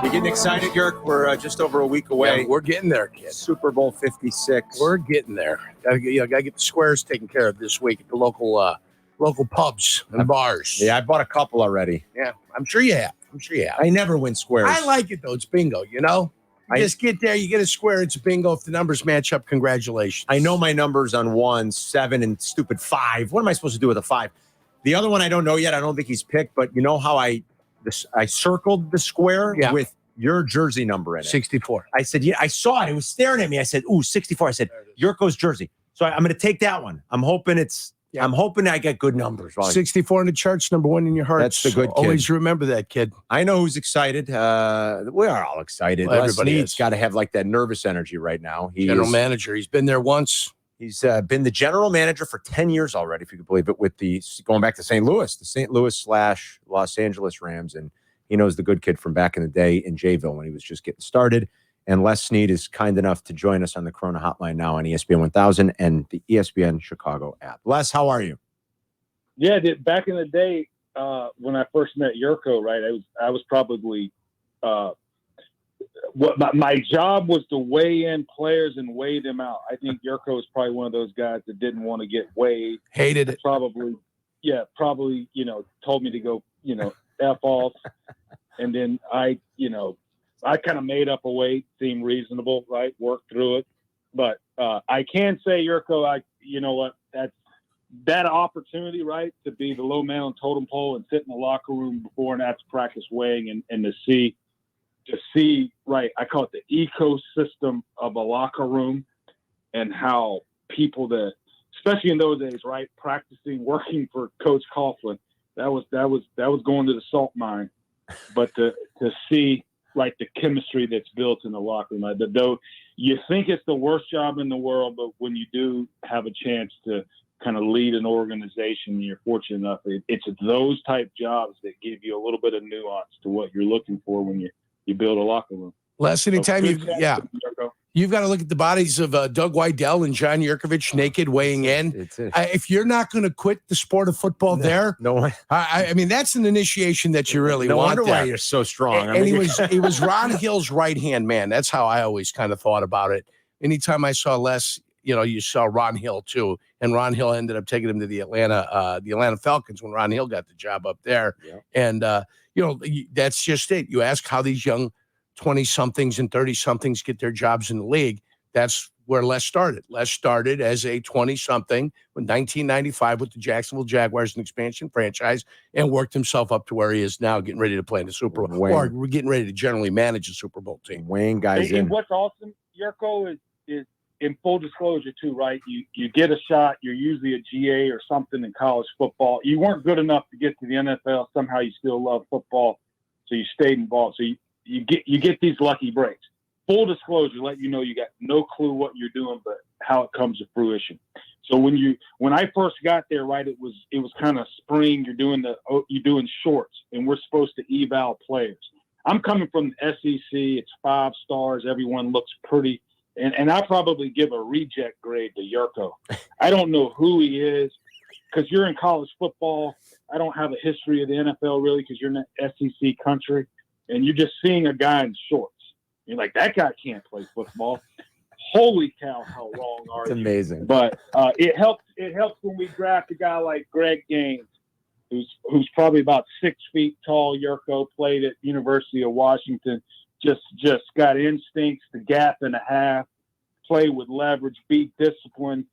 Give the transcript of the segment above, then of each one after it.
You getting excited, Jurk? We're just over a week away. Yeah, we're getting there, kid. Super Bowl 56. We're getting there. Gotta get the squares taken care of this week at the local pubs and bars. Yeah, I bought a couple already. Yeah, I'm sure you have. I never win squares. I like it, though. It's bingo, you know? You just get there, you get a square, it's a bingo. If the numbers match up, congratulations. I know my numbers on 1, 7, and stupid 5. What am I supposed to do with a 5? The other one I don't know yet. I don't think he's picked, but you know how I circled the square with your jersey number in it. 64. I said, yeah, I saw it. It was staring at me. I said, ooh, 64. I said, Jurko's jersey. So I'm going to take that one. I'm hoping I get good numbers. 64 in the charts, number 1 in your heart. That's the good kid. Always remember that, kid. I know who's excited. We are all excited. Well, Les everybody Snead's got to have like that nervous energy right now. General manager. He's been there once. He's been the general manager for 10 years already, if you could believe it, with going back to St. Louis, the St. Louis/Los Angeles Rams. And he knows the good kid from back in the day in Jayville when he was just getting started. And Les Snead is kind enough to join us on the Corona Hotline now on ESPN 1000 and the ESPN Chicago app. Les, how are you? Yeah, back in the day when I first met Jurko, right? I was probably my job was to weigh in players and weigh them out. I think Jurko was probably one of those guys that didn't want to get weighed. Hated it. Probably, told me to go, F off. And then I kind of made up a weight, seemed reasonable, right? Worked through it. But I can say, Jurko, you know what? That opportunity, right, to be the low man on totem pole and sit in the locker room before and after practice weighing and to see, right, I call it the ecosystem of a locker room and how people that, especially in those days, right, practicing, working for Coach Coughlin, that was going to the salt mine. But to see, like, the chemistry that's built in the locker room, though you think it's the worst job in the world, but when you do have a chance to kind of lead an organization, you're fortunate enough, it's those type jobs that give you a little bit of nuance to what you're looking for when you build a locker room. Les, anytime you've got to look at the bodies of Doug Weidel and John Yurkovich naked weighing in. If you're not going to quit the sport of football I mean, that's an initiation that you really want. No wonder why you're so strong. And he was Ron Hill's right-hand man. That's how I always kind of thought about it. Anytime I saw Les, you saw Ron Hill too. And Ron Hill ended up taking him to the Atlanta Falcons when Ron Hill got the job up there. Yeah. And, that's just it. You ask how these young 20-somethings and 30-somethings get their jobs in the league. That's where Les started. Les started as a 20-something in 1995 with the Jacksonville Jaguars, an expansion franchise, and worked himself up to where he is now, getting ready to play in the Super Bowl. Or we're getting ready to generally manage a Super Bowl team. Wayne guys in. And what's awesome, Jurko, is in full disclosure too, right? You get a shot. You're usually a GA or something in college football. You weren't good enough to get to the NFL. Somehow you still love football, so you stayed involved. So you get these lucky breaks. Full disclosure, let you know you got no clue what you're doing, but how it comes to fruition. So when I first got there, right, it was kind of spring. You're doing shorts, and we're supposed to eval players. I'm coming from the SEC. It's 5 stars. Everyone looks pretty. And I probably give a reject grade to Jurko. I don't know who he is because you're in college football. I don't have a history of the NFL really because you're in the SEC country. And you're just seeing a guy in shorts. You're like, that guy can't play football. Holy cow, how wrong are you? It's amazing. But it helps when we draft a guy like Greg Gaines, who's probably about 6 feet tall. Jurko played at University of Washington. Just got instincts, the gap and a half, play with leverage, beat discipline.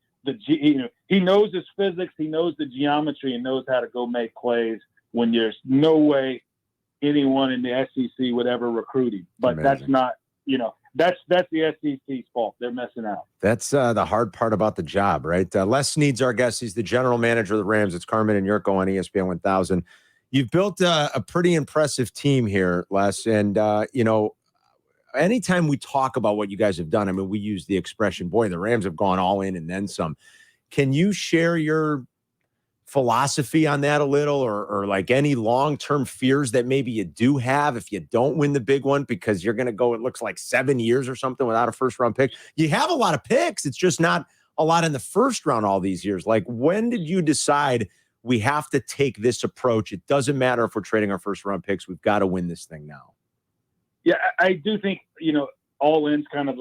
He knows his physics, he knows the geometry, and knows how to go make plays when there's no way anyone in the SEC would ever recruit him. But that's not, that's the SEC's fault. They're messing out. That's the hard part about the job, right? Les Snead's our guest. He's the general manager of the Rams. It's Carmen and Jurko on ESPN 1000. You've built a pretty impressive team here, Les. And, anytime we talk about what you guys have done, I mean, we use the expression, boy, the Rams have gone all in and then some. Can you share your philosophy on that a little or like any long-term fears that maybe you do have if you don't win the big one because you're going to go, it looks like 7 years or something without a first-round pick? You have a lot of picks. It's just not a lot in the first round all these years. Like, when did you decide we have to take this approach? It doesn't matter if we're trading our first-round picks. We've got to win this thing now. Yeah, I do think, all in's kind of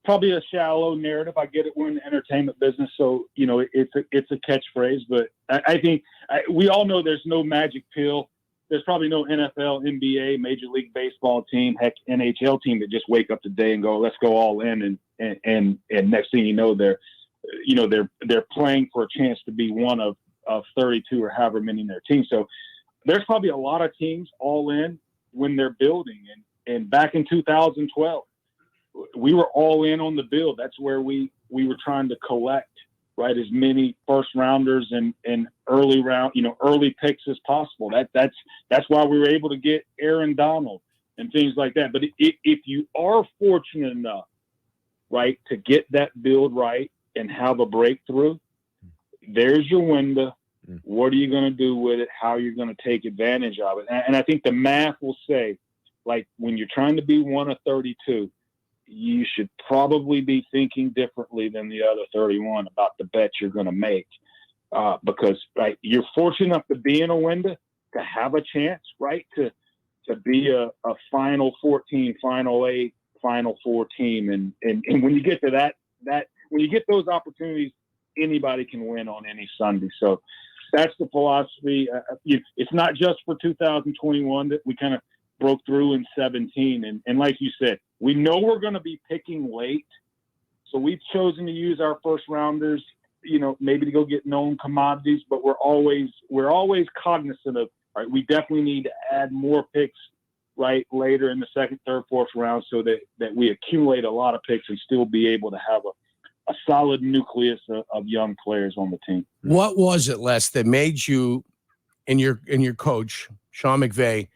probably a shallow narrative. I get it. We're in the entertainment business, so, it's a catchphrase. But I think we all know there's no magic pill. There's probably no NFL, NBA, Major League Baseball team, heck, NHL team that just wake up today and go, let's go all in. And next thing you know, they're playing for a chance to be one of 32 or however many in their team. So there's probably a lot of teams all in when they're building. And back in 2012, we were all in on the build. That's where we were trying to collect, right, as many first rounders and early picks as possible. That's why we were able to get Aaron Donald and things like that. But if you are fortunate enough, right, to get that build right and have a breakthrough, there's your window. What are you going to do with it? How you're going to take advantage of it? And I think the math will say, like, when you're trying to be one of 32, you should probably be thinking differently than the other 31 about the bet you're going to make. Because, right, you're fortunate enough to be in a window, to have a chance, right, to be a Final 14, Final 8, Final 4 team. And when you get to that when you get those opportunities, anybody can win on any Sunday. So that's the philosophy. It's not just for 2021 that we kind of broke through in 17. And like you said, we know we're going to be picking late. So we've chosen to use our first rounders, maybe to go get known commodities, but we're always cognizant of, all right, we definitely need to add more picks, right, later in the second, third, fourth round, so that we accumulate a lot of picks and still be able to have a solid nucleus of young players on the team. What was it, Les, that made you and your coach, Sean McVay,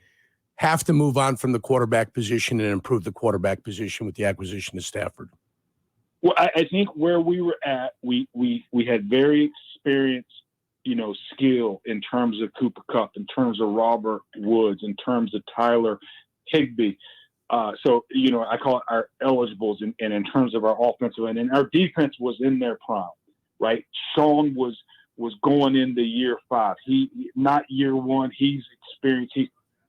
have to move on from the quarterback position and improve the quarterback position with the acquisition of Stafford? Well, I think where we were at, we had very experienced, skill in terms of Cooper Kupp, in terms of Robert Woods, in terms of Tyler Higbee. So, I call it our eligibles, and in terms of our offensive end, and our defense was in their prime, right? Sean was going into year 5. He not year 1. He's experienced.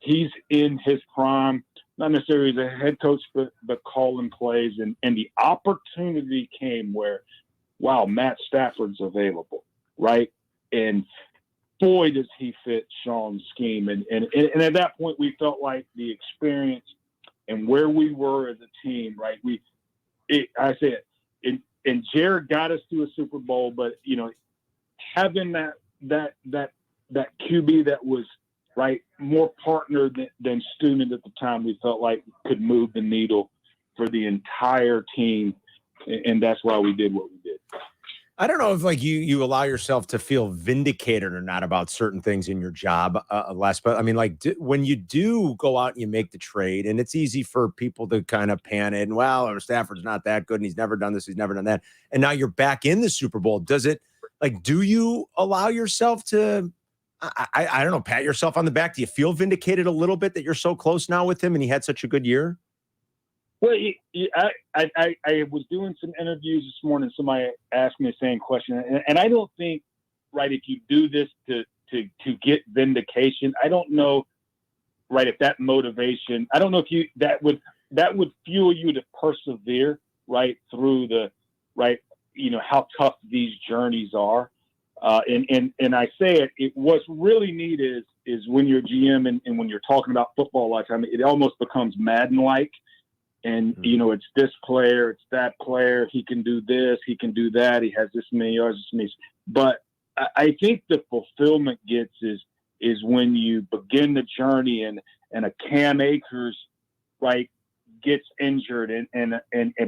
He's in his prime, not necessarily as a head coach, but calling plays. And the opportunity came where, wow, Matt Stafford's available, right? And boy, does he fit Sean's scheme. And at that point, we felt like the experience and where we were as a team, right? And Jared got us to a Super Bowl, but, having that QB that was, right, more partner than student at the time, we felt like could move the needle for the entire team, and that's why we did what we did. I don't know if like you allow yourself to feel vindicated or not about certain things in your job, Les, but I mean, like when you do go out and you make the trade, and it's easy for people to kind of panic and, well, Stafford's not that good and he's never done this, he's never done that, and now you're back in the Super Bowl. Does it, like, do you allow yourself to, I don't know, pat yourself on the back? Do you feel vindicated a little bit that you're so close now with him and he had such a good year? Well, I was doing some interviews this morning. Somebody asked me the same question, and I don't think, right, if you do this to get vindication, I don't know, right, if that motivation, I don't know if that would fuel you to persevere, right, through the, right, how tough these journeys are. And I say it, what's really neat is when you're GM and when you're talking about football a lot of time, it almost becomes Madden-like. And, it's this player, it's that player. He can do this, he can do that. He has this many yards, this many. But I think the fulfillment is when you begin the journey and a Cam Akers, right, gets injured and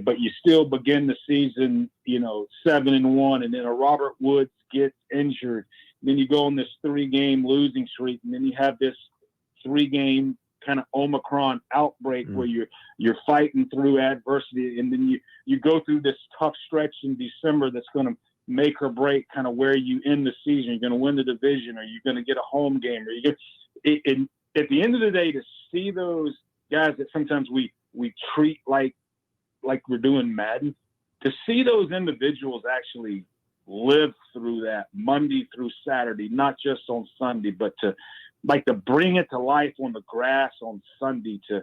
but you still begin the season, 7-1, and then a Robert Woods gets injured. And then you go on this 3-game losing streak, and then you have this 3-game kind of Omicron outbreak where you're fighting through adversity, and then you go through this tough stretch in December that's going to make or break kind of where you end the season. You're going to win the division, or you're going to get a home game, or you get. And at the end of the day, to see those guys that sometimes we treat like we're doing Madden, to see those individuals actually live through that Monday through Saturday, not just on Sunday, but to bring it to life on the grass on Sunday, to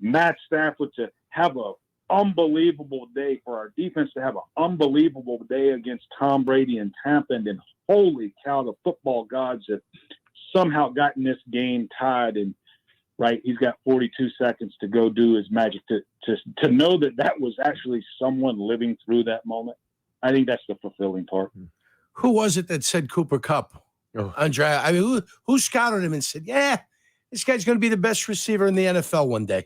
Matt Stafford to have a unbelievable day, for our defense to have an unbelievable day against Tom Brady in Tampa, and then holy cow, the football gods have somehow gotten this game tied, and right, he's got 42 seconds to go do his magic. To know that was actually someone living through that moment, I think that's the fulfilling part. Who was it that said Cooper Kupp? Andre, I mean, who scouted him and said, yeah, this guy's going to be the best receiver in the NFL one day?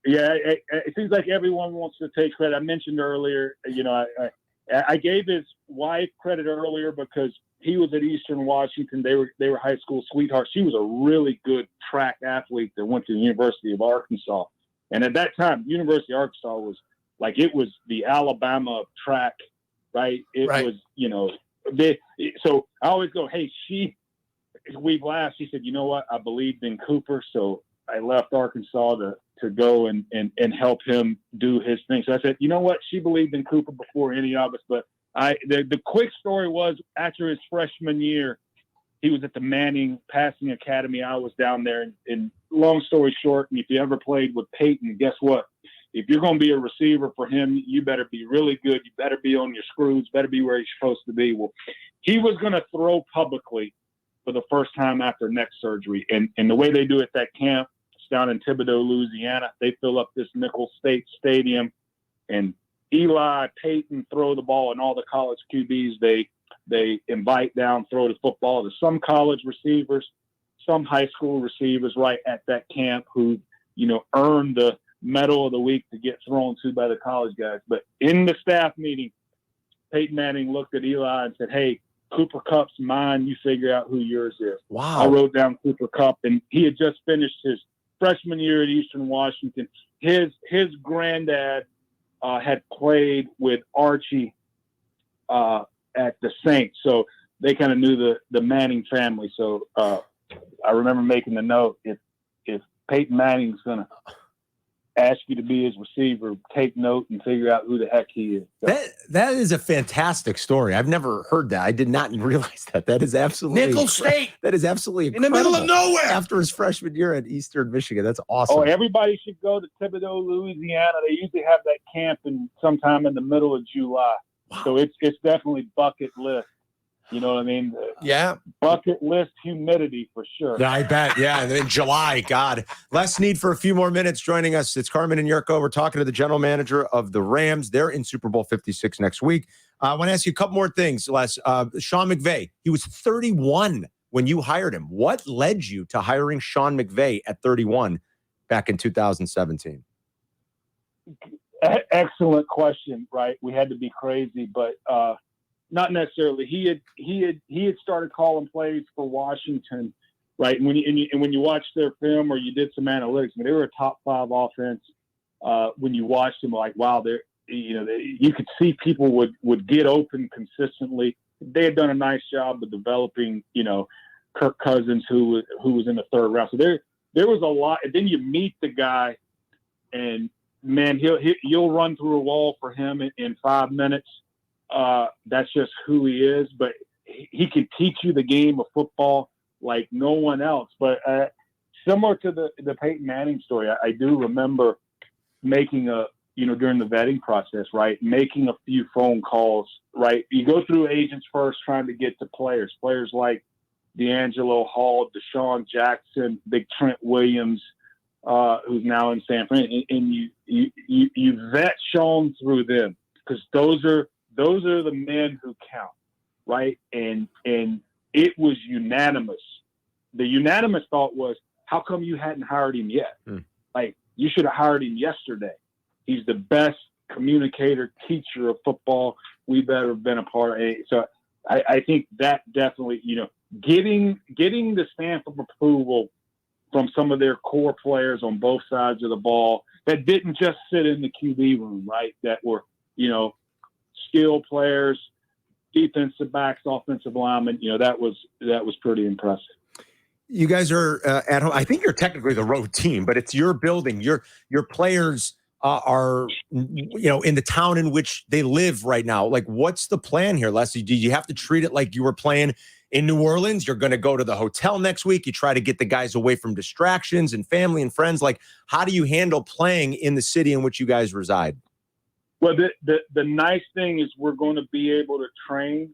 Yeah, it seems like everyone wants to take credit. I mentioned earlier, I gave his wife credit earlier because he was at Eastern Washington. They were high school sweethearts. She was a really good track athlete that went to the University of Arkansas. And at that time, University of Arkansas was like, it was the Alabama of track, right? It was, so I always go, hey, we've laughed. She said, you know what? I believed in Cooper. So I left Arkansas to go and help him do his thing. So I said, you know what? She believed in Cooper before any of us. But the quick story was, after his freshman year, he was at the Manning Passing Academy. I was down there. And long story short, and if you ever played with Peyton, guess what? If you're going to be a receiver for him, you better be really good. You better be on your screws, better be where you're supposed to be. Well, he was going to throw publicly for the first time after neck surgery. And the way they do it at that camp, it's down in Thibodaux, Louisiana. They fill up this Nickel State Stadium, and Eli, Peyton throw the ball, and all the college QBs, they invite down, throw the football to some college receivers, some high school receivers right at that camp who, earned the medal of the week to get thrown to by the college guys. But in the staff meeting, Peyton Manning looked at Eli and said, hey, Cooper Kupp's mine. You figure out who yours is. Wow. I wrote down Cooper Kupp, and he had just finished his freshman year at Eastern Washington. His granddad had played with Archie at the Saints, so they kind of knew the Manning family. So I remember making the note, if Peyton Manning's going to ask you to be his receiver, take note and figure out who the heck he is. So. That is a fantastic story. I've never heard that. I did not realize that. That is absolutely Nickel State. That is absolutely in the middle of nowhere after his freshman year at Eastern Michigan. That's awesome. Oh, everybody should go to Thibodaux, Louisiana. They usually have that camp sometime in the middle of July. Wow. So it's definitely bucket list. You know what I mean? Yeah. Bucket list humidity for sure. Yeah, I bet. Yeah, in July. God. Les Snead for a few more minutes joining us. It's Carmen and Jurko. We're talking to the general manager of the Rams. They're in Super Bowl 56 next week. I want to ask you a couple more things, Les. Sean McVay, he was 31 when you hired him. What led you to hiring Sean McVay at 31 back in 2017? Excellent question, right? We had to be crazy, but not necessarily. He had started calling plays for Washington, right? And when you watch their film or you did some analytics, I mean, they were a top 5 offense. When you watched them, like, wow, you could see people would get open consistently. They had done a nice job of developing, Kirk Cousins, who was in the 3rd round. So there was a lot. And then you meet the guy, and man, you'll run through a wall for him in 5 minutes. That's just who he is, but he can teach you the game of football like no one else. But similar to the Peyton Manning story, I do remember making during the vetting process, right, making a few phone calls, right? You go through agents first trying to get to players like D'Angelo Hall, Deshaun Jackson, Big Trent Williams, who's now in San Fran, and you vet Sean through them, because those are the men who count, right? And it was unanimous. The unanimous thought was, how come you hadn't hired him yet? Like, you should have hired him yesterday. He's the best communicator, teacher of football we've ever been a part of. So I think that definitely, getting the stamp of approval from some of their core players on both sides of the ball that didn't just sit in the QB room, right? That were, skill players, defensive backs, offensive linemen. That was pretty impressive. You guys are at home. I think you're technically the road team, but it's your building. Your players are in the town in which they live right now. Like, what's the plan here, Leslie? Do you have to treat it like you were playing in New Orleans. You're going to go to the hotel next week. You try to get the guys away from distractions and family and friends. Like, how do you handle playing in the city in which you guys reside? Well, the nice thing is we're going to be able to train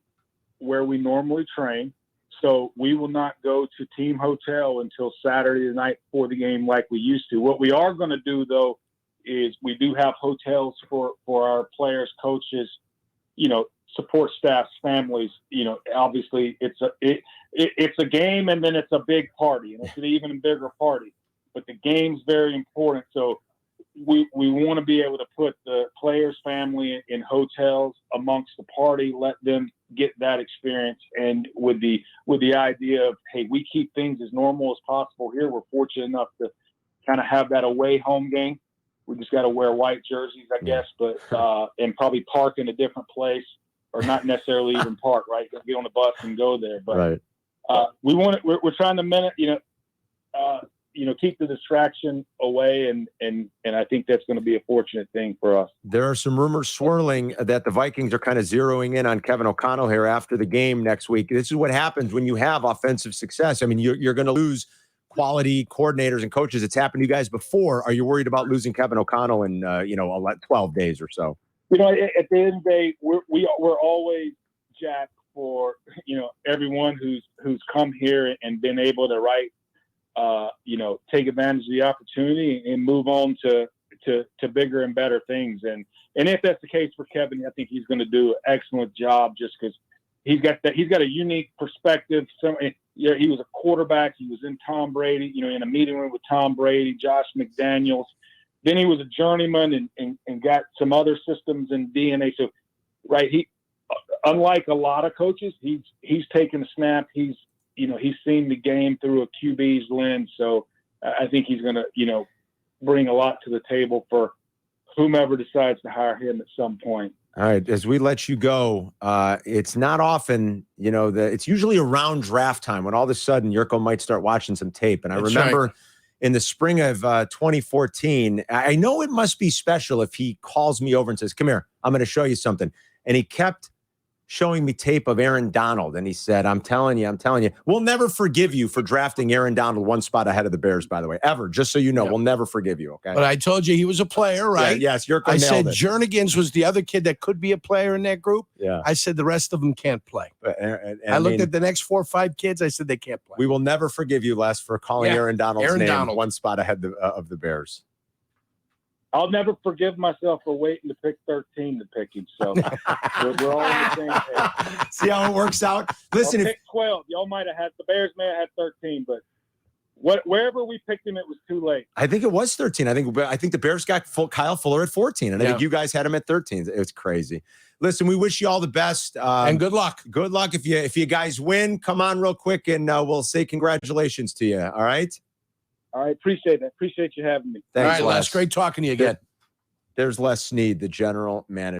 where we normally train. So we will not go to team hotel until Saturday night before the game like we used to. What we are going to do, though, is we do have hotels for our players, coaches, support staffs, families. Obviously it's a game, and then it's a big party, and it's an even bigger party. But the game's very important. So we want to be able to put the players' family in hotels amongst the party, let them get that experience, and with the idea of, hey, we keep things as normal as possible here. We're fortunate enough to kind of have that away home game. We just got to wear white jerseys, I guess, but and probably park in a different place, or not necessarily even park. Right, get on the bus and go there. But we're trying to keep the distraction away, and I think that's going to be a fortunate thing for us. There are some rumors swirling that the Vikings are kind of zeroing in on Kevin O'Connell here after the game next week. This is what happens when you have offensive success. I mean, you're going to lose quality coordinators and coaches. It's happened to you guys before. Are you worried about losing Kevin O'Connell in 12 days or so? At the end of the day, we're always, Jack, for everyone who's come here and been able to take advantage of the opportunity and move on to bigger and better things. And if that's the case for Kevin, I think he's going to do an excellent job, just because he's got a unique perspective. He was a quarterback. He was in Tom Brady, in a meeting room with Tom Brady, Josh McDaniels. Then he was a journeyman and got some other systems and DNA. So, he, unlike a lot of coaches, he's taken a snap. He's seen the game through a QB's lens. So I think he's going to, bring a lot to the table for whomever decides to hire him at some point. All right. As we let you go, it's not often, it's usually around draft time when all of a sudden Jurko might start watching some tape. And I remember in the spring of 2014, I know it must be special if he calls me over and says, "Come here, I'm going to show you something." And he kept showing me tape of Aaron Donald. And he said, I'm telling you, we'll never forgive you for drafting Aaron Donald one spot ahead of the Bears, by the way, ever. Just so you know, we'll never forgive you, okay? But I told you he was a player, right? Yeah, yes, Jurko I said nailed it. Jernigan's was the other kid that could be a player in that group. Yeah. I said the rest of them can't play. And I looked at the next 4 or 5 kids. I said they can't play. We will never forgive you, Les, for calling Aaron Donald's name one spot ahead of the Bears. I'll never forgive myself for waiting to pick 13 to pick him. So we're all on the same page. See how it works out? Listen, pick 12. Y'all might have had the Bears may have had 13, but wherever we picked him, it was too late. I think it was 13. I think the Bears got Kyle Fuller at 14, and I think you guys had him at 13. It was crazy. Listen, we wish you all the best and good luck. Good luck if you guys win. Come on real quick, and we'll say congratulations to you. All right. All right, appreciate that. Appreciate you having me. Thanks, all right, Les. Great talking to you again. There's Les Snead, the general manager.